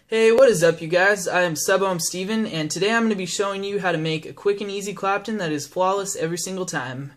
Hey, what is up you guys? I am Sub-Ohm Steven, and today I'm going to be showing you how to make a quick and easy clapton that is flawless every single time.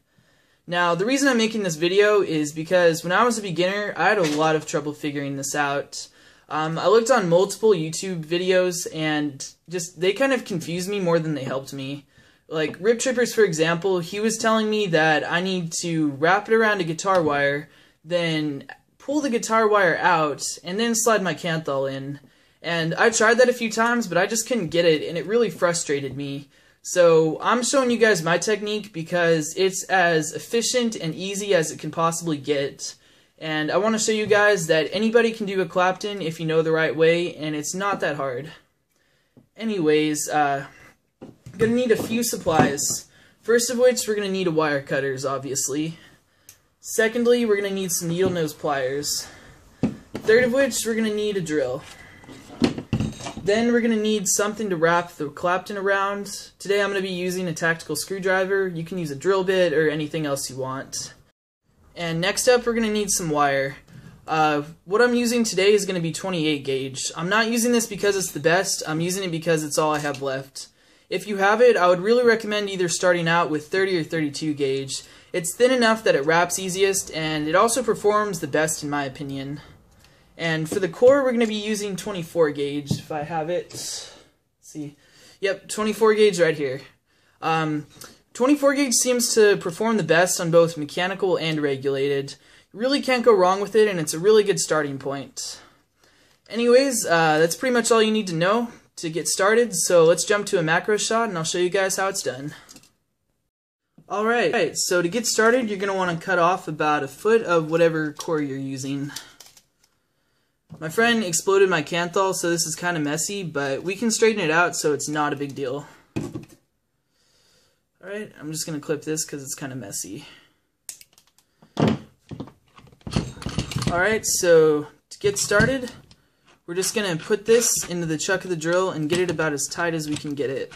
Now, the reason I'm making this video is because when I was a beginner, I had a lot of trouble figuring this out. I looked on multiple YouTube videos, and they kind of confused me more than they helped me. Like, Rip Trippers, for example, he was telling me that I need to wrap it around a guitar wire, then pull the guitar wire out, and then slide my canthal in. And I tried that a few times, but I just couldn't get it, and it really frustrated me. So I'm showing you guys my technique because it's as efficient and easy as it can possibly get. And I want to show you guys that anybody can do a clapton if you know the right way, and it's not that hard. Anyways, gonna need a few supplies. First of which, we're gonna need a wire cutters, obviously. Secondly, we're gonna need some needle nose pliers. Third of which, we're gonna need a drill. Then we're going to need something to wrap the clapton around. Today I'm going to be using a tactical screwdriver. You can use a drill bit or anything else you want. And next up we're going to need some wire. What I'm using today is going to be 28 gauge. I'm not using this because it's the best. I'm using it because it's all I have left. If you have it, I would really recommend either starting out with 30 or 32 gauge. It's thin enough that it wraps easiest, and it also performs the best in my opinion. And for the core, we're going to be using 24 gauge, if I have it. Let's see. Yep, 24 gauge right here. 24 gauge seems to perform the best on both mechanical and regulated. You really can't go wrong with it, and it's a really good starting point. Anyways, that's pretty much all you need to know to get started, so let's jump to a macro shot, and I'll show you guys how it's done. Alright, so to get started, you're going to want to cut off about a foot of whatever core you're using. My friend exploded my canthal, so this is kind of messy, but we can straighten it out so it's not a big deal. Alright, I'm just going to clip this because it's kind of messy. Alright, so to get started, we're just going to put this into the chuck of the drill and get it about as tight as we can get it.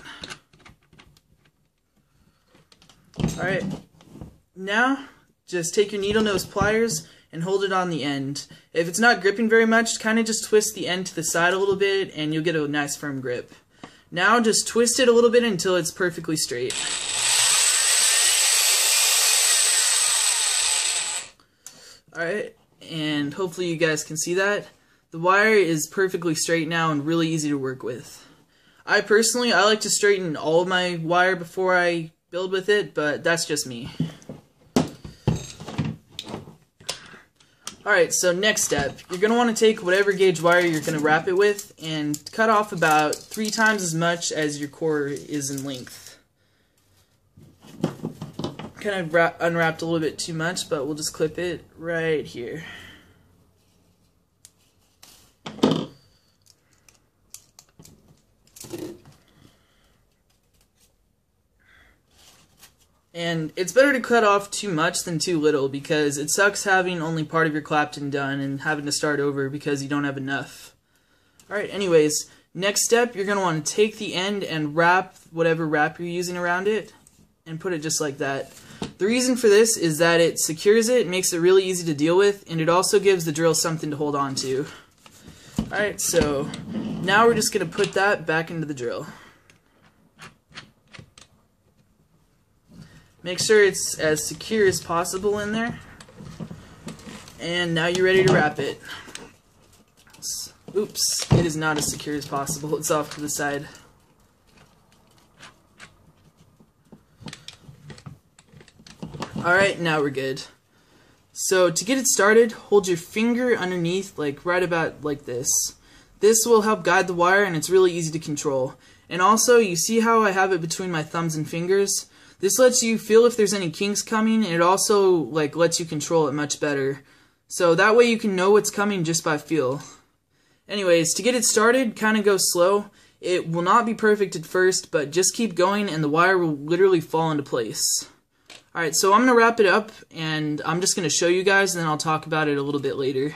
Alright, now just take your needle nose pliers and hold it on the end. If it's not gripping very much, kind of just twist the end to the side a little bit and you'll get a nice firm grip. Now just twist it a little bit until it's perfectly straight. Alright, and hopefully you guys can see that. The wire is perfectly straight now and really easy to work with. I like to straighten all of my wire before I build with it, but that's just me. Alright, so next step, you're going to want to take whatever gauge wire you're going to wrap it with and cut off about 3 times as much as your core is in length. Kind of unwrapped a little bit too much, but we'll just clip it right here. And it's better to cut off too much than too little because it sucks having only part of your clapton done and having to start over because you don't have enough. Alright, anyways, next step, you're going to want to take the end and wrap whatever wrap you're using around it and put it just like that. The reason for this is that it secures it, makes it really easy to deal with, and it also gives the drill something to hold on to. Alright, so now we're just going to put that back into the drill. Make sure it's as secure as possible in there. And now you're ready to wrap it. Oops, it is not as secure as possible. It's off to the side. Alright, now we're good. So to get it started, hold your finger underneath, like right about like this. This will help guide the wire and it's really easy to control. And also, you see how I have it between my thumbs and fingers? This lets you feel if there's any kinks coming, and it also lets you control it much better. So that way you can know what's coming just by feel. Anyways, to get it started, kind of go slow. It will not be perfect at first, but just keep going and the wire will literally fall into place. Alright, so I'm going to wrap it up, and I'm just going to show you guys, and then I'll talk about it a little bit later.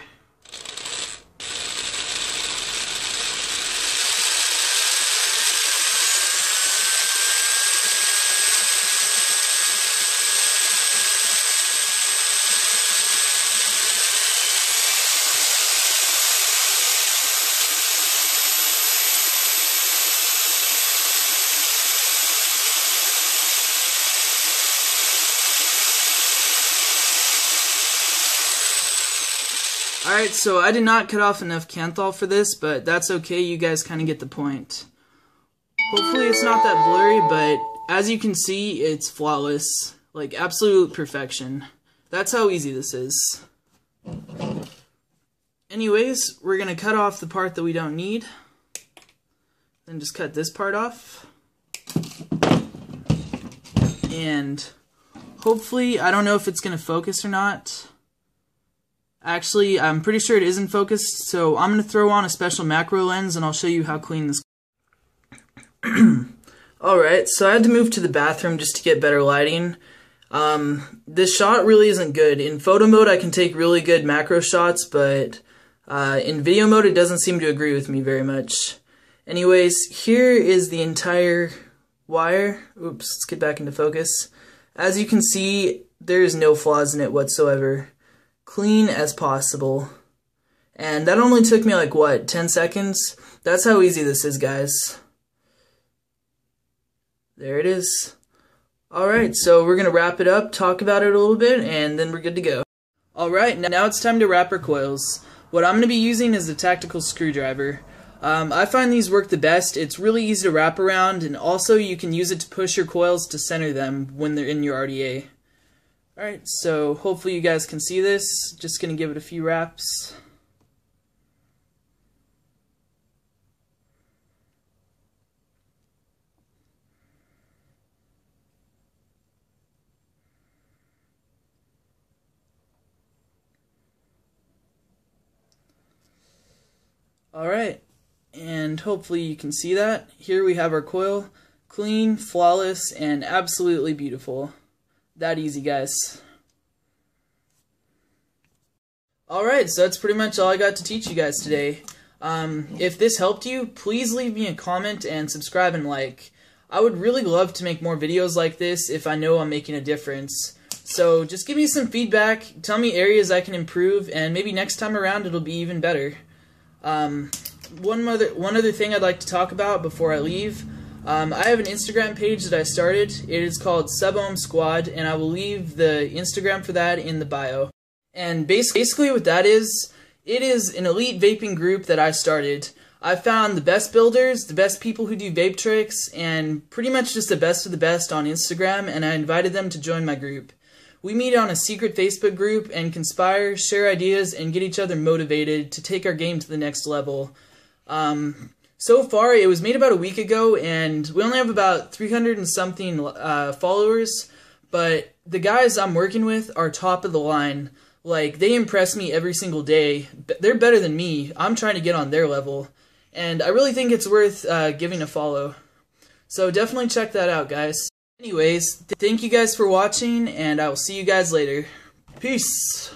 Alright, so I did not cut off enough Canthal for this, but that's okay, you guys kind of get the point. Hopefully it's not that blurry, but as you can see, it's flawless. Like, absolute perfection. That's how easy this is. Anyways, we're going to cut off the part that we don't need. Then just cut this part off. And hopefully, I don't know if it's going to focus or not. Actually, I'm pretty sure it isn't focused, so I'm going to throw on a special macro lens and I'll show you how clean this. Alright, so I had to move to the bathroom just to get better lighting. This shot really isn't good. In photo mode I can take really good macro shots, but in video mode it doesn't seem to agree with me very much. Anyways, here is the entire wire. Oops, let's get back into focus. As you can see, there's no flaws in it whatsoever. Clean as possible. And that only took me like, what, 10 seconds? That's how easy this is, guys. There it is. Alright, so we're going to wrap it up, talk about it a little bit, and then we're good to go. Alright, now it's time to wrap our coils. What I'm going to be using is a tactical screwdriver. I find these work the best. It's really easy to wrap around, and also you can use it to push your coils to center them when they're in your RDA. Alright, so hopefully you guys can see this. Just going to give it a few wraps. Alright, and hopefully you can see that. Here we have our coil. Clean, flawless, and absolutely beautiful. That easy, guys. Alright, so that's pretty much all I got to teach you guys today. If this helped you, please leave me a comment and subscribe and like. I would really love to make more videos like this if I know I'm making a difference. So just give me some feedback, tell me areas I can improve, and maybe next time around it'll be even better. One other thing I'd like to talk about before I leave. I have an Instagram page that I started. It is called Sub-Ohm Squad, and I will leave the Instagram for that in the bio. And basically what that is, it is an elite vaping group that I started. I found the best builders, the best people who do vape tricks, and pretty much just the best of the best on Instagram, and I invited them to join my group. We meet on a secret Facebook group and conspire, share ideas, and get each other motivated to take our game to the next level. So far, it was made about a week ago, and we only have about 300 and something followers, but the guys I'm working with are top of the line. Like, they impress me every single day. They're better than me. I'm trying to get on their level, and I really think it's worth giving a follow. So definitely check that out, guys. Anyways, thank you guys for watching, and I will see you guys later. Peace!